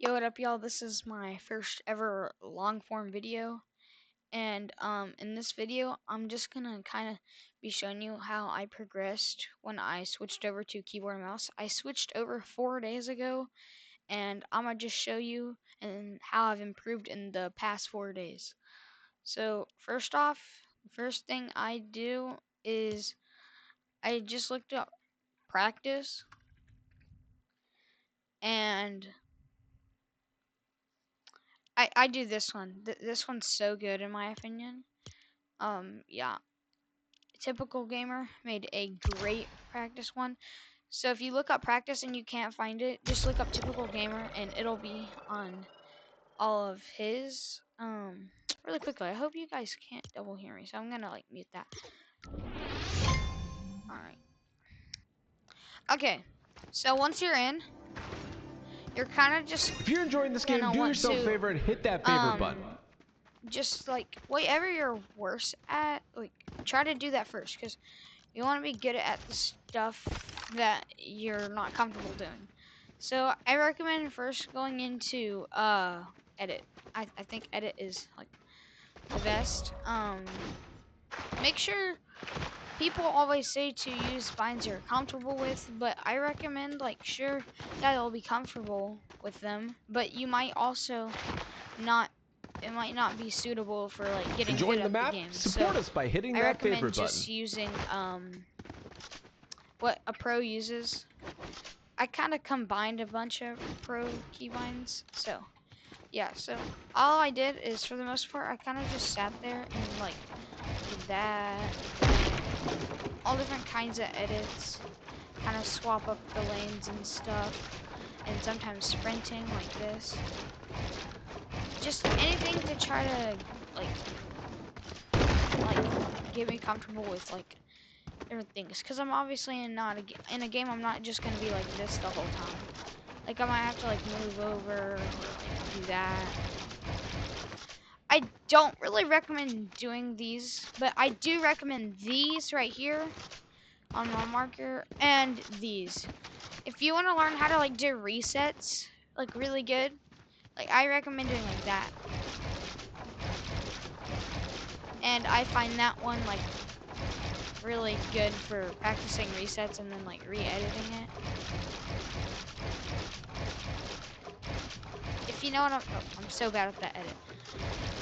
Yo, what up, y'all? This is my first ever long form video, and in this video, I'm just gonna kind of be showing you how I progressed when I switched over to keyboard and mouse. I switched over 4 days ago, and I'm gonna just show you and how I've improved in the past 4 days. So first off, the first thing I do is I just looked up practice, and I do this one. This one's so good in my opinion. Yeah, Typical Gamer made a great practice one. So if you look up practice and you can't find it, just look up Typical Gamer and it'll be on all of his. Really quickly, I hope you guys can't double hear me, so I'm gonna like mute that. All right. Okay. So once you're in, you're kind of just If you're enjoying this game, gonna do want yourself a to favor and hit that favorite button. just like whatever you're worse at, like try to do that first, because you want to be good at the stuff that you're not comfortable doing. So I recommend first going into edit. I think edit is like the best. Make sure people always say to use binds you're comfortable with, but I recommend like sure that it'll be comfortable with them, but you might also not. It might not be suitable for like getting Enjoying good the at the map? game. Support So us by hitting I that recommend favorite just button. using what a pro uses. I kind of combined a bunch of pro keybinds. So yeah, so all I did is for the most part I kind of just sat there and like did that, all different kinds of edits, kind of swap up the lanes and stuff, and sometimes sprinting like this. Just anything to try to like get me comfortable with like different things, because I'm obviously in a game. I'm not just gonna be like this the whole time. Like I might have to like move over or like do that. I don't really recommend doing these, but I do recommend these right here on my marker and these. If you want to learn how to like do resets like really good, like I recommend doing like that. And I find that one like really good for practicing resets and then like re-editing it. If you know what I'm so bad at that edit.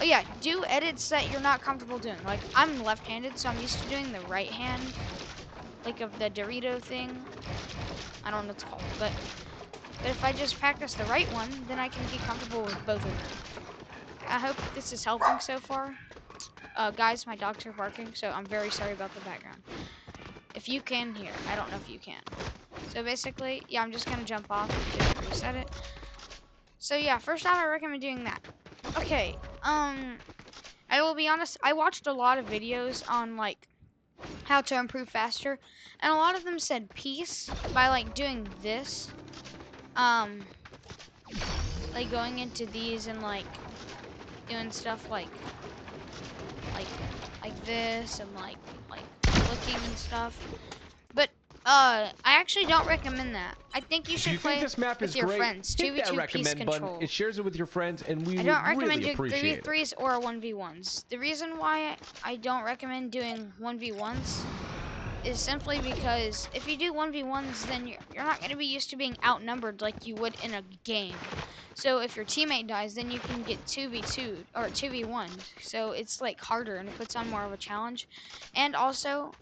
Oh yeah, do edits that you're not comfortable doing. Like I'm left-handed, so I'm used to doing the right hand, like of the Dorito thing. I don't know what it's called, but if I just practice the right one, then I can get comfortable with both of them. I hope this is helping so far. Guys, my dogs are barking, so I'm very sorry about the background. If you can hear, I don't know if you can. So basically, yeah, I'm just gonna jump off and reset it. So yeah, first off, I recommend doing that. Okay, I will be honest, I watched a lot of videos on like how to improve faster, and a lot of them said peace by like doing this. Like going into these and like doing stuff like this and like looking and stuff. But I actually don't recommend that. I think you If should you think play this map with is your great, friends. hit that 2v2 peace recommend button. control. It shares it with your friends, and we I would don't recommend really doing appreciate it. 3v3s or 1v1s. The reason why I don't recommend doing 1v1s is simply because if you do 1v1s, then you're not going to be used to being outnumbered like you would in a game. So if your teammate dies, then you can get 2v2 or 2v1. So it's like harder and it puts on more of a challenge. And also,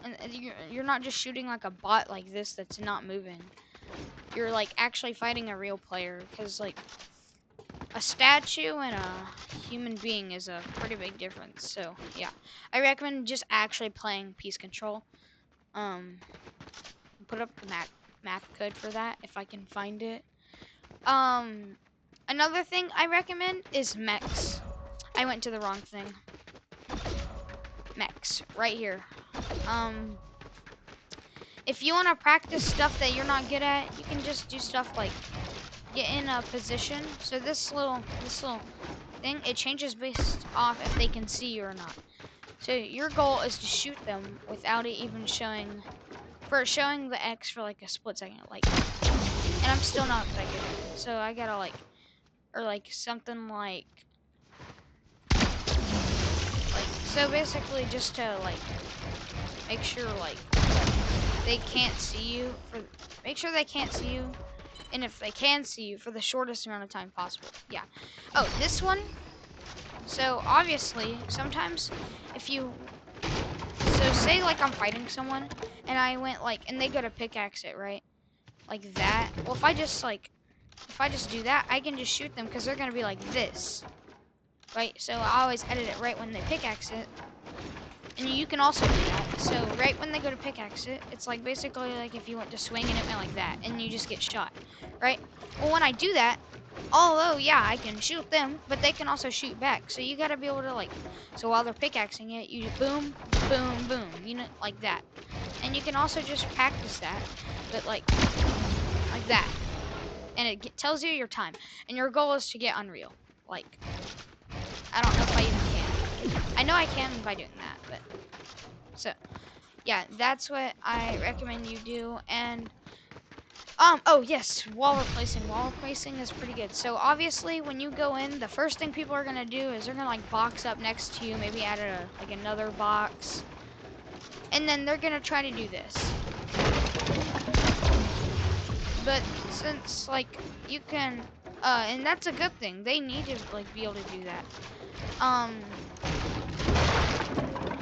you're not just shooting like a bot like this that's not moving. You're like actually fighting a real player, because like a statue and a human being is a pretty big difference. So yeah, I recommend just actually playing Peace Control. Put up the math code for that if I can find it. Another thing I recommend is mechs. I went to the wrong thing. Mechs, right here. If you want to practice stuff that you're not good at, you can just do stuff like get in a position. So this little thing, it changes based off if they can see you or not. So your goal is to shoot them without it even showing the X for like a split second, like, and I'm still not that good at it. So I gotta like or like something so basically just to like make sure like they can't see you make sure they can't see you, and if they can see you, for the shortest amount of time possible. Yeah. Oh, this one. So obviously sometimes if you so say like I'm fighting someone and I went like and they go to pickaxe it, right? Like that. Well, if I just do that, I can just shoot them because they're gonna be like this, right? So I always edit it right when they pickaxe it, and you can also do that. So right when they go to pickaxe it, it's like basically like if you went to swing and it went like that, and you just get shot, right? Well, when I do that, although yeah, I can shoot them, but they can also shoot back. So you gotta be able to like, so while they're pickaxing it, you boom, boom, boom, you know, like that. And you can also just practice that, but like that. And it tells you your time. And your goal is to get Unreal. Like, I don't know if I even can. I know I can by doing that, but so yeah, that's what I recommend you do. And oh yes, wall replacing. Wall replacing is pretty good. So obviously, when you go in, the first thing people are gonna do is they're gonna like box up next to you, maybe add like another box, and then they're gonna try to do this. But since like you can and that's a good thing, they need to like be able to do that.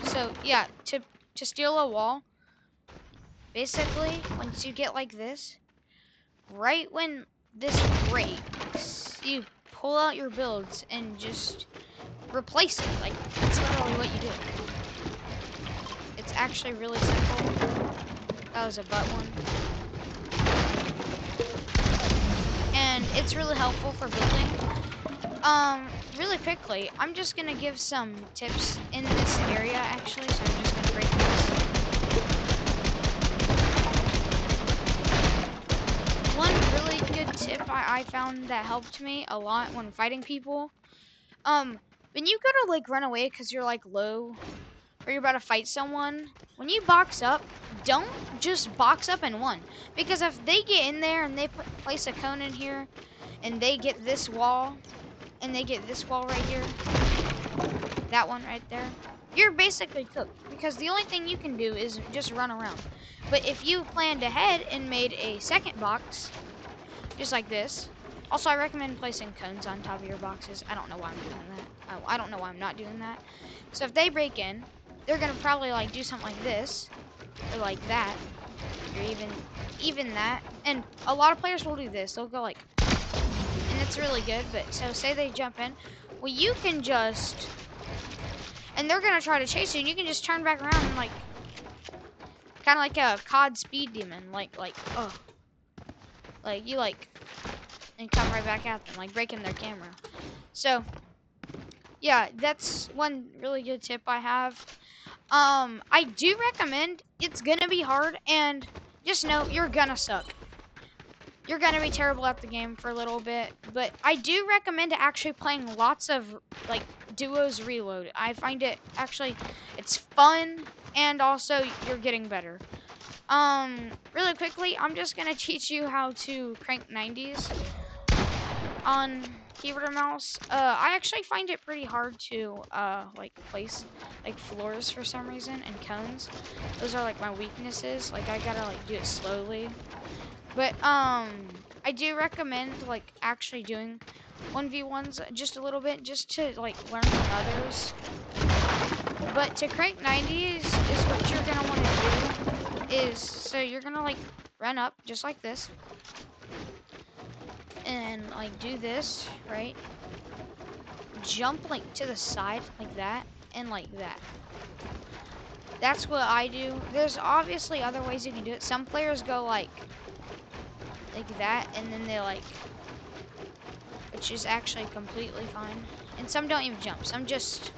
So yeah, to steal a wall, basically once you get like this, right when this breaks, you pull out your builds and just replace it. Like that's literally what you do. It's actually really simple. That was a butt one. And it's really helpful for building. Really quickly, I'm just gonna give some tips in this area actually, so I'm just gonna break this. One really good tip I found that helped me a lot when fighting people, when you go to like run away because you're like low, or you're about to fight someone, when you box up, don't just box up in one. Because if they get in there and they place a cone in here, and they get this wall, and they get this wall right here, that one right there, you're basically cooked. Because the only thing you can do is just run around. But if you planned ahead and made a second box, just like this. Also, I recommend placing cones on top of your boxes. I don't know why I'm doing that. I don't know why I'm not doing that. So if they break in, they're gonna probably like do something like this, or like that, or even that. And a lot of players will do this. They'll go like, and it's really good. But so say they jump in, well you can just, and they're gonna try to chase you, and you can just turn back around and like, kind of like a COD speed demon, oh, like you like, and come right back at them, like breaking their camera. So yeah, that's one really good tip I have. I do recommend, it's gonna be hard, and just know you're gonna suck. You're gonna be terrible at the game for a little bit, but I do recommend actually playing lots of like duos reload. I find it actually, it's fun, and also you're getting better. Really quickly, I'm just gonna teach you how to crank 90s on keyboard or mouse. I actually find it pretty hard to like place like floors for some reason, and cones. Those are like my weaknesses. Like I gotta like do it slowly. But I do recommend like actually doing 1v1s just a little bit, just to like learn from others. But to crank 90s is what you're gonna want to do. Is so you're gonna like run up just like this, and like do this, right? Jump like to the side like that, and like that. That's what I do. There's obviously other ways you can do it. Some players go like that, and then they like, which is actually completely fine. And some don't even jump. Some just,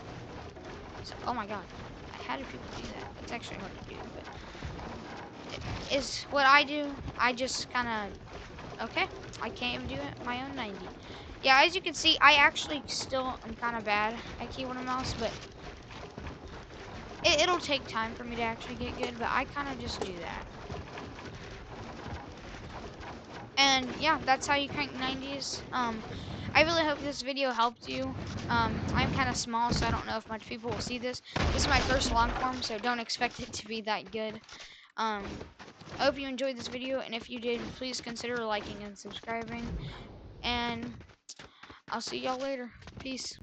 so, oh my god, how do people do that? It's actually hard to do, but it is what I do. I just kind of, okay, I can't even do it my own 90. Yeah, as you can see, I actually still am kind of bad at keyboard and mouse, but it'll take time for me to actually get good, but I kind of just do that. And yeah, that's how you crank 90s. I really hope this video helped you. I'm kind of small, so I don't know if much people will see this. This is my first long form, so don't expect it to be that good. I hope you enjoyed this video, and if you did, please consider liking and subscribing. And I'll see y'all later. Peace.